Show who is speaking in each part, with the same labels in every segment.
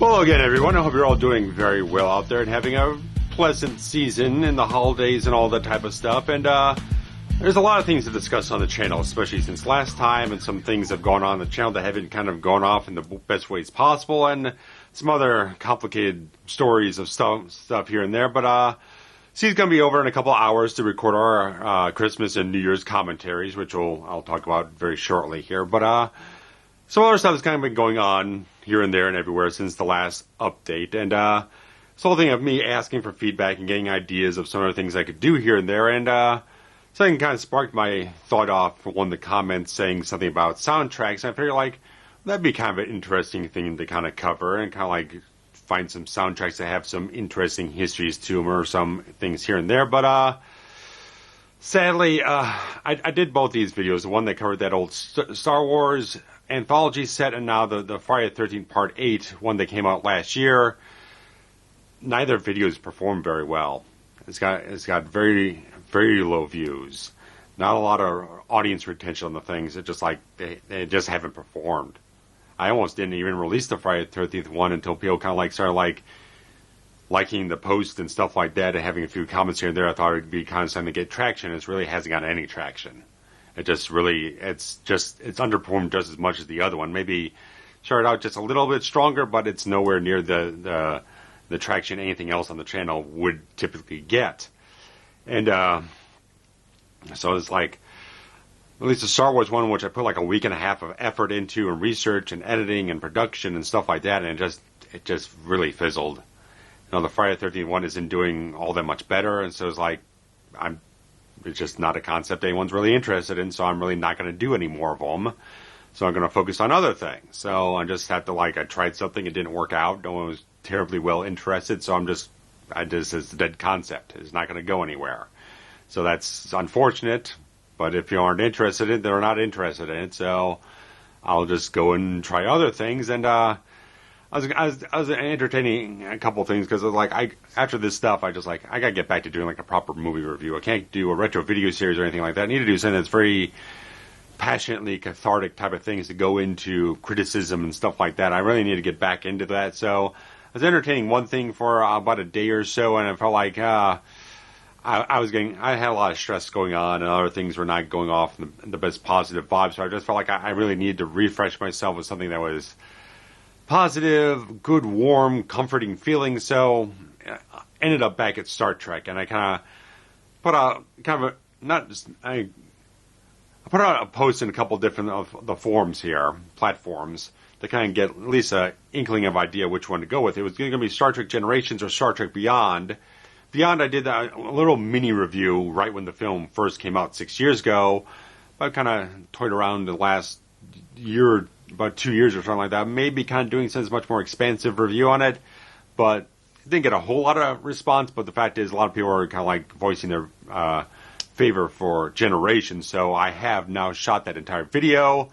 Speaker 1: Hello again, everyone. I hope you're all doing very well out there and having a pleasant season in the holidays and all that type of stuff. And there's a lot of things to discuss on the channel, especially since last time, and some things have gone on the channel that haven't kind of gone off in the best ways possible, and some other complicated stories of stuff here and there. But she's going to be over in a couple hours to record our Christmas and New Year's commentaries, which I'll talk about very shortly here. But some other stuff has kind of been going on here and there and everywhere since the last update. And this whole thing of me asking for feedback and getting ideas of some of the things I could do here and there. And something kind of sparked my thought off for one of the comments saying something about soundtracks. And I figured, like, that'd be kind of an interesting thing to kind of cover and kind of like find some soundtracks that have some interesting histories to them or some things here and there. But sadly, I did both these videos. The one that covered that old Star Wars anthology set, and now the Friday the 13th Part 8 one that came out last year. Neither videos performed very well. It's got very, very low views. Not a lot of audience retention on the things. It just like they just haven't performed. I almost didn't even release the Friday the 13th one until people kind of like started like liking the post and stuff like that and having a few comments here and there. I thought it'd be kind of something to get traction. It really hasn't got any traction. It just really, it's underperformed just as much as the other one. Maybe started out just a little bit stronger, but it's nowhere near the traction anything else on the channel would typically get. And so it's like, at least the Star Wars one, which I put like a week and a half of effort into and research and editing and production and stuff like that, and it just really fizzled. You know, the Friday the 13th one isn't doing all that much better, and so it's like, it's just not a concept anyone's really interested in, so I'm really not going to do any more of them. So I'm going to focus on other things. So I just have to, like, I tried something, it didn't work out, no one was terribly well interested, so it's a dead concept. It's not going to go anywhere. So that's unfortunate, but if you aren't interested in it, they're not interested in it, so I'll just go and try other things. And I was entertaining a couple things because like after this stuff I gotta get back to doing like a proper movie review. I can't do a retro video series or anything like that. I need to do something that's very passionately cathartic type of things to go into criticism and stuff like that. I really need to get back into that. So I was entertaining one thing for about a day or so, and I felt like I had a lot of stress going on, and other things were not going off in the best positive vibes. So I just felt like I really needed to refresh myself with something that was positive, good, warm, comforting feeling. So I ended up back at Star Trek, and I kind of put out I put out a post in a couple different of the forums here, platforms, to kind of get at least an inkling of idea which one to go with. It was going to be Star Trek Generations or Star Trek Beyond. Beyond, I did a little mini review right when the film first came out 6 years ago. I kind of toyed around the last year, about 2 years or something like that. Maybe kind of doing some much more expansive review on it, but didn't get a whole lot of response. But the fact is, a lot of people are kind of like voicing their favor for Generations. So I have now shot that entire video.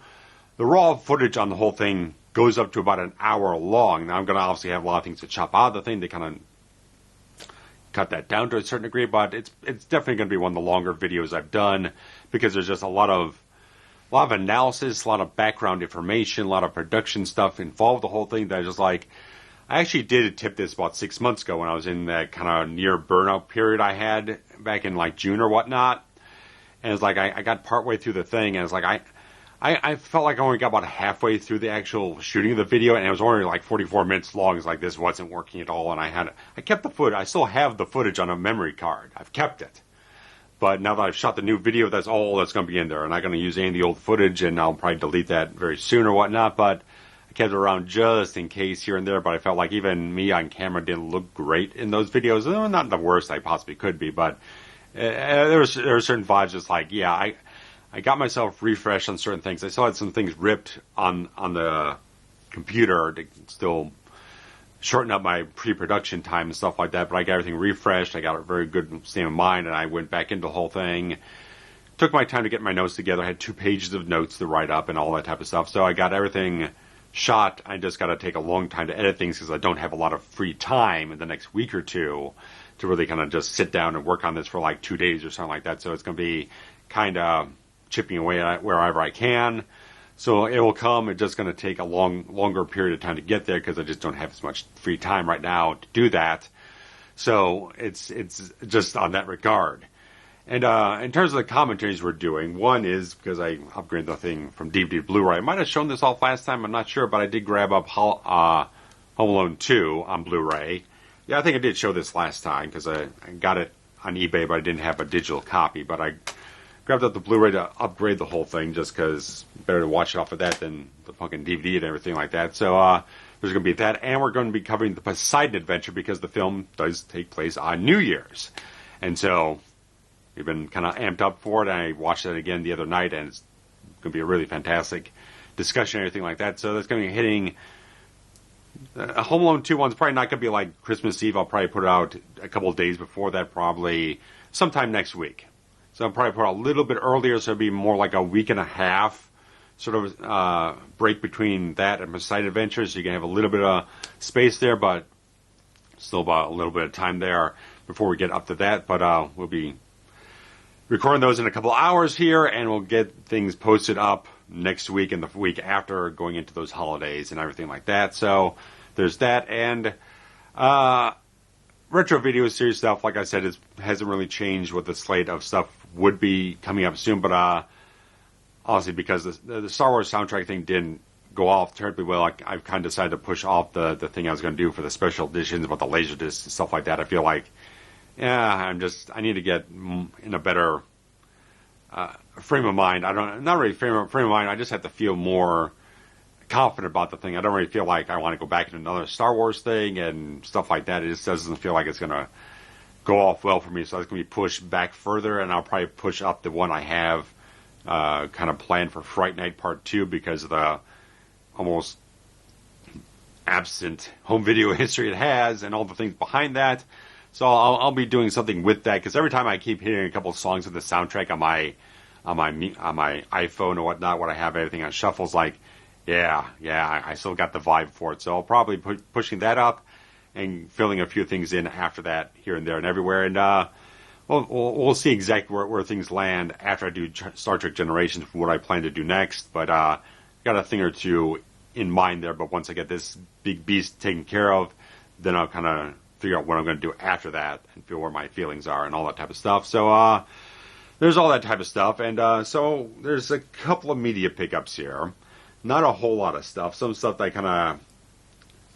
Speaker 1: The raw footage on the whole thing goes up to about an hour long. Now I'm going to obviously have a lot of things to chop out of the thing to kind of cut that down to a certain degree, but it's definitely going to be one of the longer videos I've done because there's just a lot of analysis, a lot of background information, a lot of production stuff involved. The whole thing that I just like. I actually did tip this about 6 months ago when I was in that kind of near burnout period I had back in like June or whatnot, and it's like I got partway through the thing, and it's like I felt like I only got about halfway through the actual shooting of the video, and it was only like 44 minutes long. It's like this wasn't working at all, and I kept the footage. I still have the footage on a memory card. I've kept it. But now that I've shot the new video, that's all that's going to be in there. I'm not going to use any of the old footage, and I'll probably delete that very soon or whatnot. But I kept it around just in case here and there. But I felt like even me on camera didn't look great in those videos. Not the worst I possibly could be, but there were certain vibes just like, yeah, I got myself refreshed on certain things. I still had some things ripped on the computer to still shorten up my pre-production time and stuff like that, but I got everything refreshed. I got a very good state of mind, and I went back into the whole thing. Took my time to get my notes together. I had 2 pages of notes to write up and all that type of stuff. So I got everything shot. I just got to take a long time to edit things because I don't have a lot of free time in the next week or two to really kind of just sit down and work on this for like 2 days or something like that. So it's going to be kind of chipping away at wherever I can. So it will come. It's just going to take a longer period of time to get there because I just don't have as much free time right now to do that. So it's just on that regard. And in terms of the commentaries we're doing, one is because I upgraded the thing from DVD to Blu-ray. I might have shown this off last time. I'm not sure, but I did grab up Home Alone 2 on Blu-ray. Yeah, I think I did show this last time because I got it on eBay, but I didn't have a digital copy. But I grabbed up the Blu-ray to upgrade the whole thing just because better to watch it off of that than the fucking DVD and everything like that. So there's going to be that, and we're going to be covering the Poseidon adventure because the film does take place on New Year's. And so we've been kind of amped up for it. I watched it again the other night, and it's going to be a really fantastic discussion and everything like that. So that's going to be hitting... A Home Alone 2 one's probably not going to be like Christmas Eve. I'll probably put it out a couple of days before that, probably sometime next week. So I'll probably put it out a little bit earlier, so it'll be more like a week and a half sort of break between that and Poseidon Adventure, so you can have a little bit of space there, but still about a little bit of time there before we get up to that. But we'll be recording those in a couple hours here, and we'll get things posted up next week and the week after, going into those holidays and everything like that. So there's that. And retro video series stuff, like I said, hasn't really changed what the slate of stuff would be coming up soon. But honestly, because the Star Wars soundtrack thing didn't go off terribly well, I've kind of decided to push off the thing I was going to do for the special editions about the Laserdisc and stuff like that. I feel like, I need to get in a better frame of mind. Not really frame of mind. I just have to feel more confident about the thing. I don't really feel like I want to go back into another Star Wars thing and stuff like that. It just doesn't feel like it's going to go off well for me. So it's going to be pushed back further, and I'll probably push up the one I have kind of planned for Fright Night Part 2 because of the almost absent home video history it has and all the things behind that. So I'll be doing something with that, because every time I keep hearing a couple of songs of the soundtrack on my iPhone or whatnot, when I have everything on shuffle, it's like, I still got the vibe for it. So I'll probably pushing that up and filling a few things in after that here and there and everywhere. And we'll see exactly where things land after I do Star Trek Generations, what I plan to do next. But got a thing or two in mind there. But once I get this big beast taken care of, then I'll kind of figure out what I'm going to do after that and feel where my feelings are and all that type of stuff. So there's all that type of stuff. And so there's a couple of media pickups here. Not a whole lot of stuff. Some stuff that I kind of...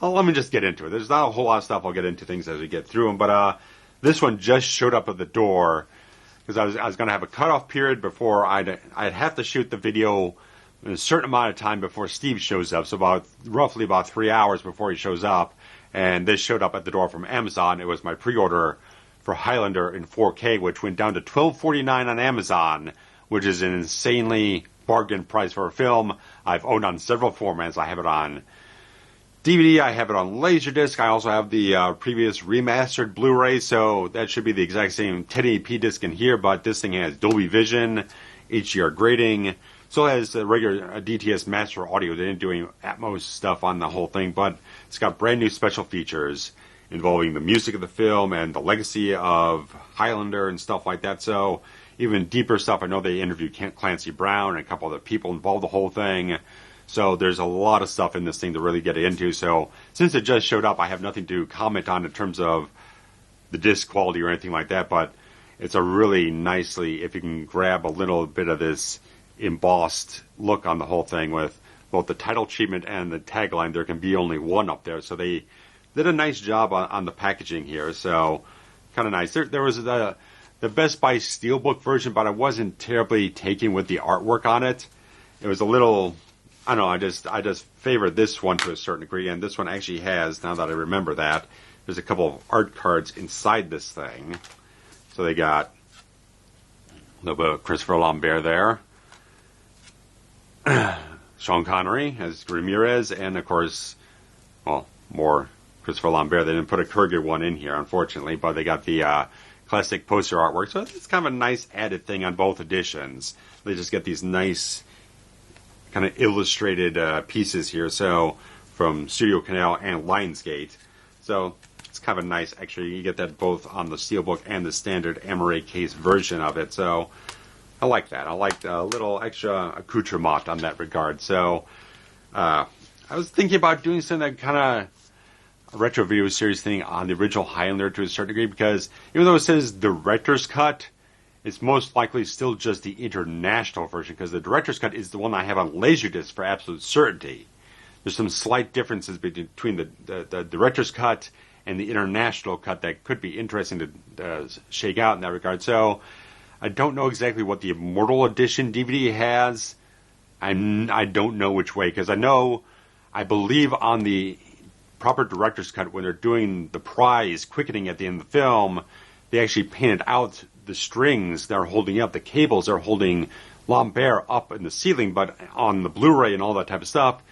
Speaker 1: Well, let me just get into it. There's not a whole lot of stuff. I'll get into things as we get through them. But this one just showed up at the door because I was going to have a cutoff period before I'd have to shoot the video in a certain amount of time before Steve shows up. So roughly about 3 hours before he shows up. And this showed up at the door from Amazon. It was my pre-order for Highlander in 4K, which went down to $12.49 on Amazon, which is an insanely bargain price for a film I've owned on several formats. I have it on DVD, I have it on Laserdisc, I also have the previous remastered Blu-ray, so that should be the exact same 1080p disc in here, but this thing has Dolby Vision, HDR grading, still has a regular DTS master audio. They didn't do any Atmos stuff on the whole thing, but it's got brand new special features involving the music of the film and the legacy of Highlander and stuff like that. So even deeper stuff. I know they interviewed Clancy Brown and a couple other people involved the whole thing. So there's a lot of stuff in this thing to really get into. So since it just showed up, I have nothing to comment on in terms of the disc quality or anything like that, but it's a really nicely, if you can grab a little bit of this embossed look on the whole thing with both the title treatment and the tagline, there can be only one up there. So they did a nice job on the packaging here. So kind of nice. There was the Best Buy Steelbook version, but I wasn't terribly taken with the artwork on it. It was a little, I don't know, I just favored this one to a certain degree, and this one actually has, now that I remember that, there's a couple of art cards inside this thing. So they got a little bit of Christopher Lambert there. Sean Connery as Ramirez, and of course, well, more Christopher Lambert. They didn't put a Kurgan one in here, unfortunately, but they got the classic poster artwork. So it's kind of a nice added thing on both editions. They just get these nice kind of illustrated pieces here, so from Studio Canal and Lionsgate. So it's kind of a nice, actually, you get that both on the Steelbook and the standard Amaray case version of it. So I like that. I like a little extra accoutrement on that regard. So I was thinking about doing something kind of a retro video series thing on the original Highlander to a certain degree, because even though it says director's cut, it's most likely still just the international version, because the director's cut is the one I have on Laserdisc for absolute certainty. There's some slight differences between the director's cut and the international cut that could be interesting to shake out in that regard. So I don't know exactly what the Immortal Edition DVD has. I don't know which way, because I believe on the proper director's cut, when they're doing the prize quickening at the end of the film, they actually painted out the strings they're holding up, the cables they're holding Lambert up in the ceiling, but on the Blu-ray and all that type of stuff,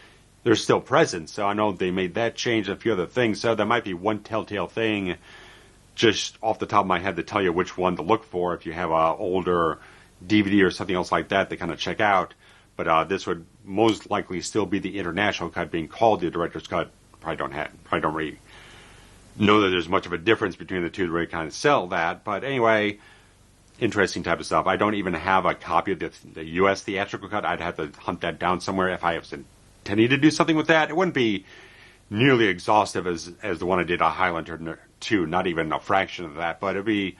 Speaker 1: they're still present. So I know they made that change and a few other things. So there might be one telltale thing just off the top of my head to tell you which one to look for if you have an older DVD or something else like that to kind of check out. But this would most likely still be the international cut, being called the director's cut. Probably don't really know that there's much of a difference between the two to really kind of sell that. But anyway, interesting type of stuff. I don't even have a copy of the U.S. theatrical cut. I'd have to hunt that down somewhere if I was intending to do something with that. It wouldn't be nearly exhaustive as the one I did on Highlander 2, not even a fraction of that. But it'd be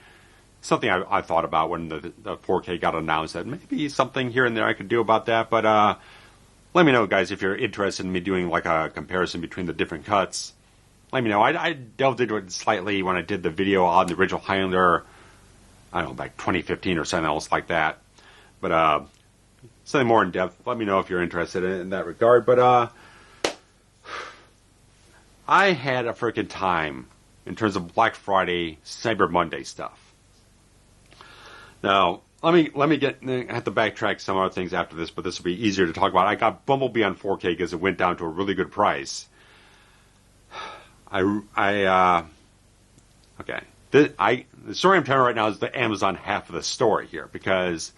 Speaker 1: something I thought about when the 4K got announced, that maybe something here and there I could do about that. But let me know, guys, if you're interested in me doing like a comparison between the different cuts. Let me know. I delved into it slightly when I did the video on the original Highlander, I don't know, back 2015 or something else like that. But something more in depth, let me know if you're interested in that regard. But I had a freaking time in terms of Black Friday, Cyber Monday stuff. Now, let me I have to backtrack some other things after this, but this will be easier to talk about. I got Bumblebee on 4K because it went down to a really good price. Okay. The story I'm telling right now is the Amazon half of the story here, because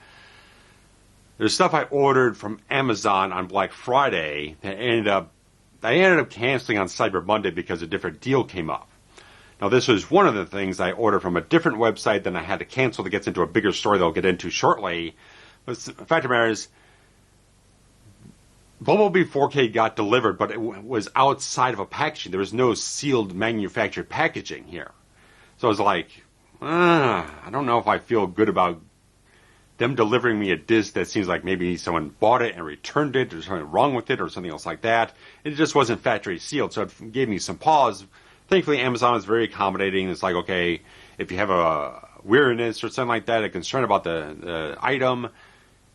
Speaker 1: there's stuff I ordered from Amazon on Black Friday that I ended up canceling on Cyber Monday because a different deal came up. Now, this was one of the things I ordered from a different website, then I had to cancel. That gets into a bigger story that I'll get into shortly. But the fact of the matter is, Bumblebee 4K got delivered, but it was outside of a packaging. There was no sealed manufactured packaging here. So I was like, I don't know if I feel good about them delivering me a disc that seems like maybe someone bought it and returned it, or something wrong with it, or something else like that. It just wasn't factory sealed, so it gave me some pause. Thankfully, Amazon is very accommodating. It's like, okay, if you have a weirdness or something like that, a concern about the item,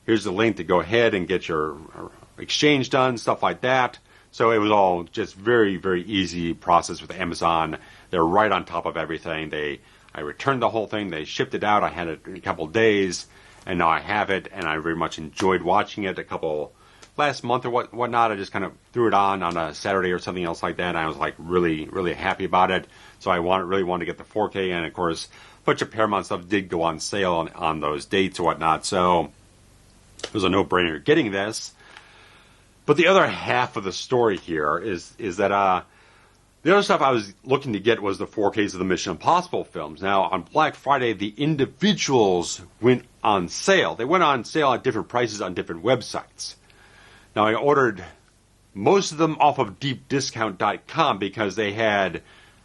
Speaker 1: here's the link to go ahead and get your exchange done, stuff like that. So it was all just very, very easy process with Amazon. They're right on top of everything. I returned the whole thing. They shipped it out. I had it in a couple of days, and now I have it, and I very much enjoyed watching it. Last month or whatnot, I just kind of threw it on a Saturday or something else like that, and I was like really, really happy about it. So I really wanted to get the 4K, and of course, a bunch of Paramount stuff did go on sale on those dates or whatnot, so it was a no-brainer getting this. But the other half of the story here is that the other stuff I was looking to get was the 4Ks of the Mission Impossible films. Now, on Black Friday, the individuals went on sale. They went on sale at different prices on different websites. Now, I ordered most of them off of deepdiscount.com because they had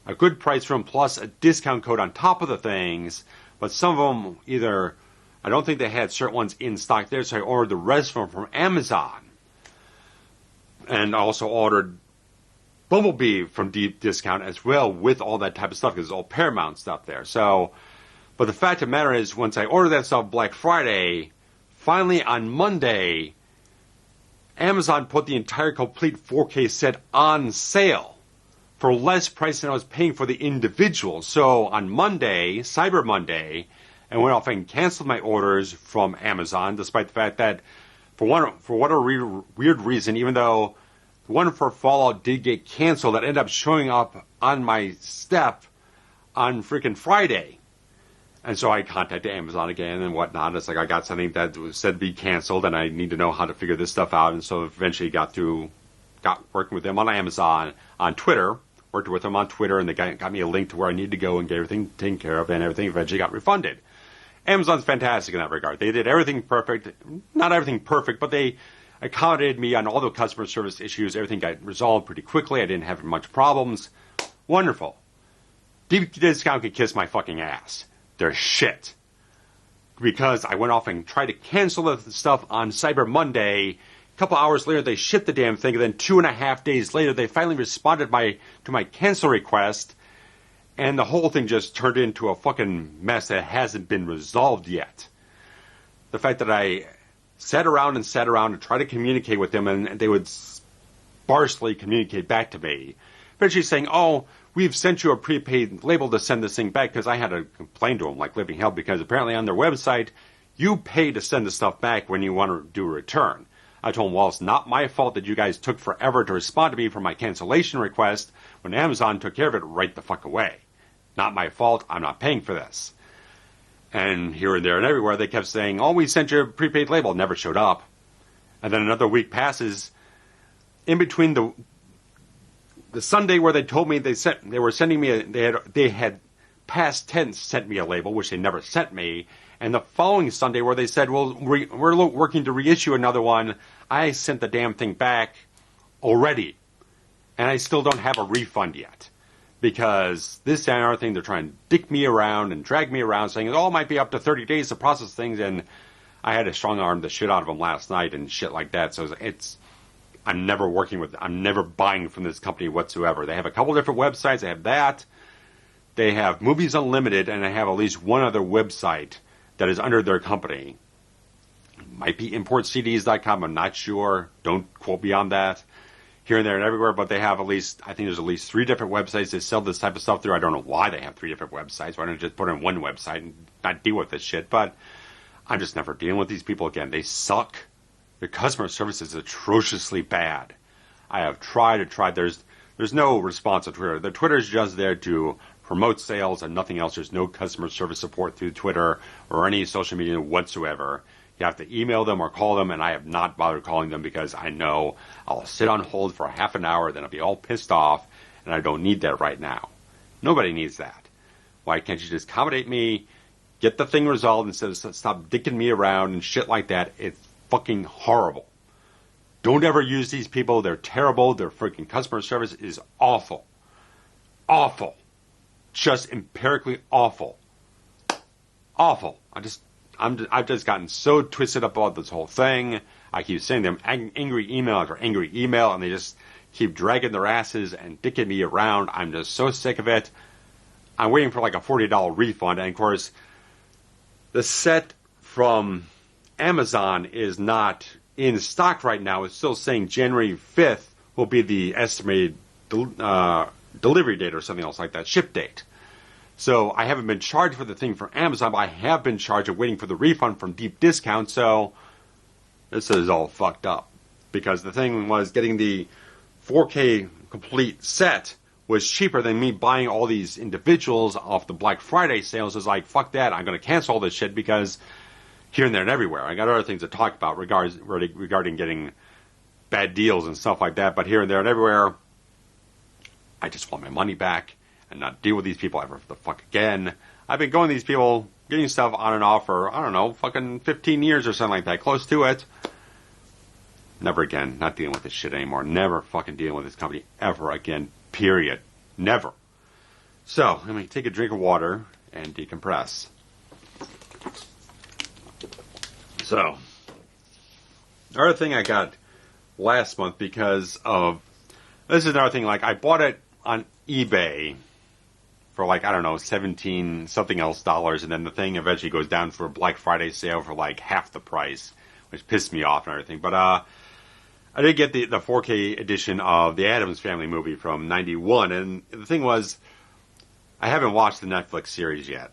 Speaker 1: a good price from plus a discount code on top of the things, but some of them I don't think they had certain ones in stock there, so I ordered the rest of them from Amazon. And I also ordered Bumblebee from Deep Discount as well, with all that type of stuff, because it's all Paramount stuff there. So, but the fact of the matter is, once I ordered that stuff Black Friday, finally on Monday, Amazon put the entire complete 4K set on sale for less price than I was paying for the individuals. So on Monday, Cyber Monday, I went off and canceled my orders from Amazon, despite the fact that for whatever weird reason, even though the one for Fallout did get canceled, that ended up showing up on my step on freaking Friday. And so I contacted Amazon again and whatnot. It's like I got something that was said to be canceled, and I need to know how to figure this stuff out. And so eventually got working with them on Amazon, on Twitter, worked with them on Twitter, and they got me a link to where I need to go and get everything taken care of, and everything eventually got refunded. Amazon's fantastic in that regard. They did everything perfect. Not everything perfect, but they accommodated me on all the customer service issues. Everything got resolved pretty quickly. I didn't have much problems. Wonderful. Deep Discount can kiss my fucking ass. They're shit. Because I went off and tried to cancel the stuff on Cyber Monday. A couple hours later, they shipped the damn thing. And then 2.5 days later, they finally responded to my cancel request. And the whole thing just turned into a fucking mess that hasn't been resolved yet. The fact that I sat around and tried to communicate with them, and they would sparsely communicate back to me. Eventually saying, oh, we've sent you a prepaid label to send this thing back, because I had to complain to them like living hell, because apparently on their website, you pay to send the stuff back when you want to do a return. I told them, well, it's not my fault that you guys took forever to respond to me for my cancellation request when Amazon took care of it right the fuck away. Not my fault. I'm not paying for this. And here and there and everywhere, they kept saying, oh, we sent you a prepaid label. It never showed up. And then another week passes. In between the Sunday where they told me they were sending me they had past tense sent me a label, which they never sent me. And the following Sunday where they said, well, we're working to reissue another one. I sent the damn thing back already. And I still don't have a refund yet. Because this and other thing, they're trying to dick me around and drag me around, saying, oh, it might be up to 30 days to process things. And I had to strong-arm the shit out of them last night and shit like that. So I'm never buying from this company whatsoever. They have a couple different websites. They have that. They have Movies Unlimited, and they have at least one other website that is under their company. It might be importcds.com. I'm not sure. Don't quote me on that. Here and there and everywhere, but they have I think there's at least 3 different websites that sell this type of stuff through. I don't know why they have 3 different websites. Why don't you just put it on one website and not deal with this shit? But I'm just never dealing with these people again. They suck. Their customer service is atrociously bad. I have tried. There's no response on Twitter. The Twitter is just there to promote sales and nothing else. There's no customer service support through Twitter or any social media whatsoever. You have to email them or call them, and I have not bothered calling them because I know I'll sit on hold for half an hour, then I'll be all pissed off, and I don't need that right now. Nobody needs that. Why can't you just accommodate me, get the thing resolved instead of stop dicking me around and shit like that? It's fucking horrible. Don't ever use these people. They're terrible. Their freaking customer service is awful. Awful. Just empirically awful. Awful. I've just gotten so twisted up about this whole thing. I keep sending them angry email after angry email, and they just keep dragging their asses and dicking me around. I'm just so sick of it. I'm waiting for like a $40 refund, and of course, the set from Amazon is not in stock right now. It's still saying January 5th will be the estimated delivery date or something else like that, ship date. So I haven't been charged for the thing from Amazon, but I have been charged of waiting for the refund from Deep Discount, so this is all fucked up. Because the thing was, getting the 4K complete set was cheaper than me buying all these individuals off the Black Friday sales. It's like, fuck that, I'm going to cancel all this shit because here and there and everywhere. I got other things to talk about regarding getting bad deals and stuff like that, but here and there and everywhere, I just want my money back. And not deal with these people ever the fuck again. I've been going to these people, getting stuff on and off for, I don't know, fucking 15 years or something like that. Close to it. Never again. Not dealing with this shit anymore. Never fucking dealing with this company ever again. Period. Never. So, let me take a drink of water and decompress. So, another thing I got last month because of, this is another thing, like I bought it on eBay for like, I don't know, 17 something else dollars, and then the thing eventually goes down for a Black Friday sale for like half the price, which pissed me off and everything. But I did get the 4K edition of the Addams Family movie from 91, and the thing was, I haven't watched the Netflix series yet.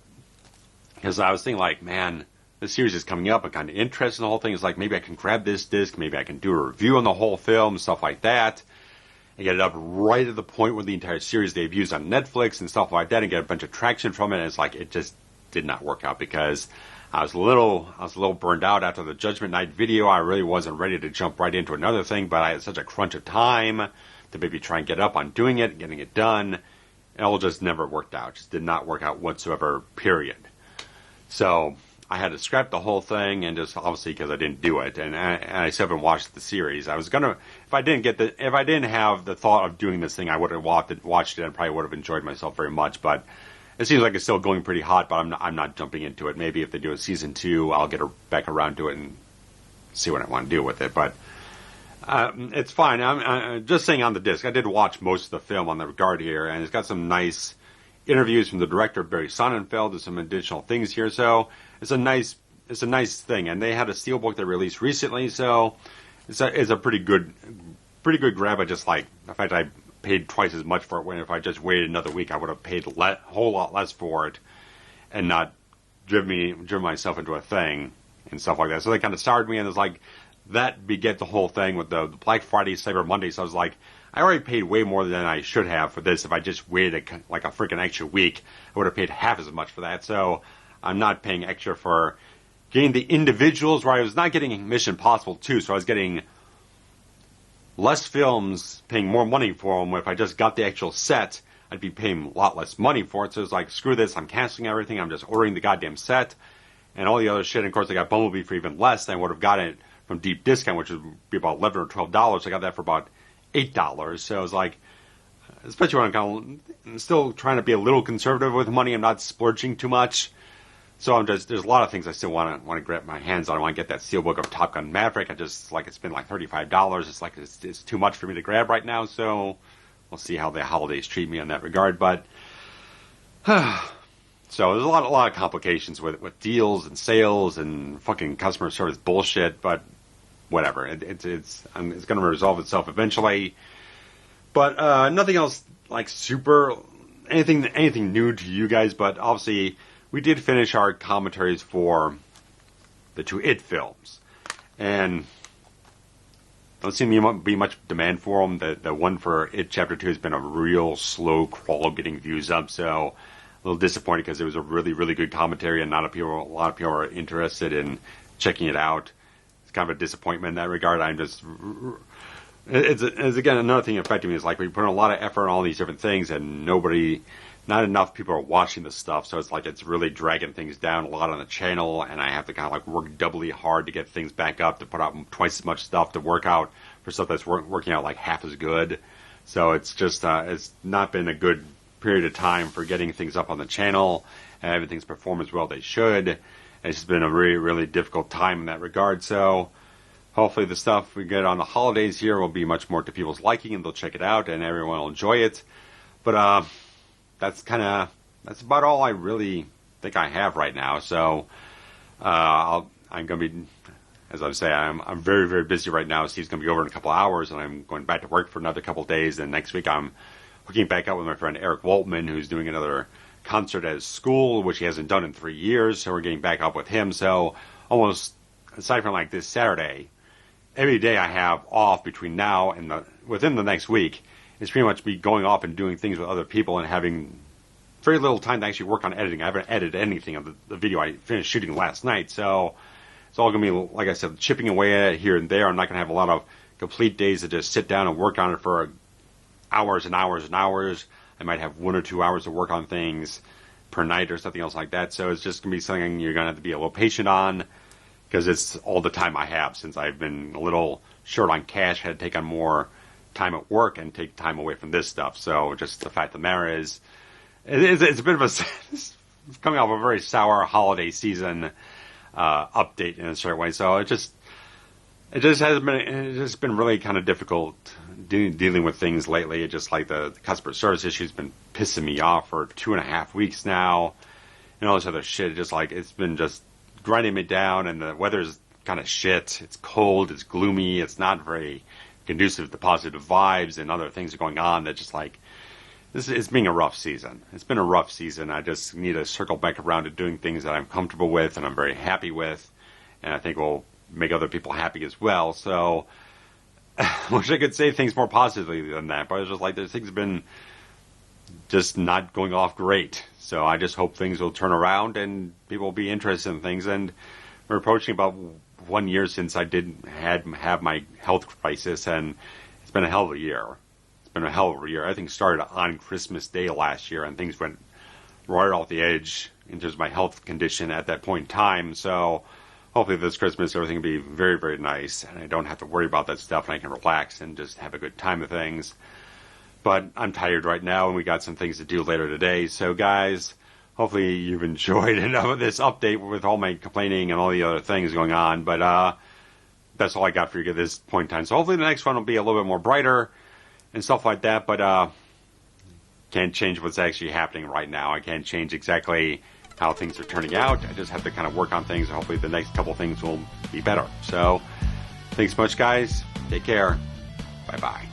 Speaker 1: Because I was thinking like, man, this series is coming up, I'm kind of interested in the whole thing. It's like, maybe I can grab this disc, maybe I can do a review on the whole film, stuff like that. And get it up right at the point where the entire series they've used on Netflix and stuff like that, and get a bunch of traction from it. And it's like, it just did not work out because I was a little burned out after the Judgment Night video. I really wasn't ready to jump right into another thing, but I had such a crunch of time to maybe try and get up on doing it and getting it done. It all just never worked out. Just did not work out whatsoever, period. So I had to scrap the whole thing, and just obviously because I didn't do it, and I still haven't watched the series. I was gonna, if I didn't have the thought of doing this thing, I would have watched it and probably would have enjoyed myself very much. But it seems like it's still going pretty hot. But I'm not jumping into it. Maybe if they do a season 2, I'll get back around to it and see what I want to do with it. But it's fine. I'm just saying on the disc. I did watch most of the film on the regard here, and it's got some nice interviews from the director Barry Sonnenfeld and some additional things here. So it's a nice thing. And they had a steelbook they released recently, so it's a pretty good grab. I just like the fact I paid twice as much for it, when if I just waited another week I would have paid a whole lot less for it and not driven myself into a thing and stuff like that. So they kind of started me, and it's like that beget the whole thing with the Black Friday, Cyber Monday. So I was like, I already paid way more than I should have for this. If I just waited like a freaking extra week, I would have paid half as much for that. So I'm not paying extra for getting the individuals, where I was not getting Mission Impossible 2. So I was getting less films, paying more money for them. If I just got the actual set, I'd be paying a lot less money for it. So it's like, screw this, I'm canceling everything. I'm just ordering the goddamn set and all the other shit. And of course, I got Bumblebee for even less than I would have gotten it from deep discount, which would be about $11 or $12. I got that for about $8. So I was like, especially when I'm still trying to be a little conservative with money, I'm not splurging too much. So there's a lot of things I still want to grab my hands on. I want to get that steelbook of Top Gun Maverick. It's been like $35. It's like it's too much for me to grab right now. So we'll see how the holidays treat me in that regard. But so there's a lot of complications with deals and sales and fucking customer service bullshit. But whatever, it's going to resolve itself eventually. But nothing else like super anything new to you guys. But obviously, we did finish our commentaries for the 2 It films, and don't seem to be much demand for them. The one for It Chapter 2 has been a real slow crawl getting views up, so a little disappointed because it was a really, really good commentary, and a lot of people are interested in checking it out. It's kind of a disappointment in that regard. It's again, another thing affecting me is like we put in a lot of effort on all these different things, and not enough people are watching this stuff, so it's like it's really dragging things down a lot on the channel, and I have to kind of like work doubly hard to get things back up, to put out twice as much stuff to work out for stuff that's working out like half as good. So it's just it's not been a good period of time for getting things up on the channel and everything's performed as well as they should. It's just been a really, really difficult time in that regard. So hopefully the stuff we get on the holidays here will be much more to people's liking, and they'll check it out and everyone will enjoy it. But that's about all I really think I have right now. So I'm going to be, as I say, I'm very, very busy right now. Steve's going to be over in a couple of hours, and I'm going back to work for another couple of days. And next week I'm hooking back up with my friend Eric Waltman, who's doing another concert at his school, which he hasn't done in 3 years. So we're getting back up with him. So almost, aside from like this Saturday, every day I have off between now and within the next week, it's pretty much be going off and doing things with other people and having very little time to actually work on editing. I haven't edited anything of the video I finished shooting last night, so it's all going to be, like I said, chipping away at it here and there. I'm not going to have a lot of complete days to just sit down and work on it for hours and hours and hours. I might have 1 or 2 hours to work on things per night or something else like that, so it's just going to be something you're going to have to be a little patient on, because it's all the time I have since I've been a little short on cash, had to take on more time at work and take time away from this stuff. So just the fact of the matter is, it's a bit of it's coming off a very sour holiday season update in a certain way. So it just been really kind of difficult dealing with things lately. It just like the customer service issue's been pissing me off for 2.5 weeks now, and all this other shit. It's been just grinding me down, and the weather's kind of shit. It's cold, it's gloomy, it's not very conducive to positive vibes, and other things are going on that just like, it's being a rough season. It's been a rough season. I just need to circle back around to doing things that I'm comfortable with and I'm very happy with, and I think will make other people happy as well. So I wish I could say things more positively than that, but it's just like, things have been just not going off great. So I just hope things will turn around and people will be interested in things. And we're approaching about 1 year since I have my health crisis, and it's been a hell of a year. It's been a hell of a year. Everything started on Christmas Day last year, and things went right off the edge in terms of my health condition at that point in time. So hopefully this Christmas everything will be very, very nice, and I don't have to worry about that stuff, and I can relax and just have a good time of things. But I'm tired right now, and we got some things to do later today. So guys, hopefully you've enjoyed enough of this update with all my complaining and all the other things going on. But that's all I got for you at this point in time. So hopefully the next one will be a little bit more brighter and stuff like that. But can't change what's actually happening right now. I can't change exactly how things are turning out. I just have to kind of work on things, and hopefully the next couple things will be better. So thanks so much, guys. Take care. Bye-bye.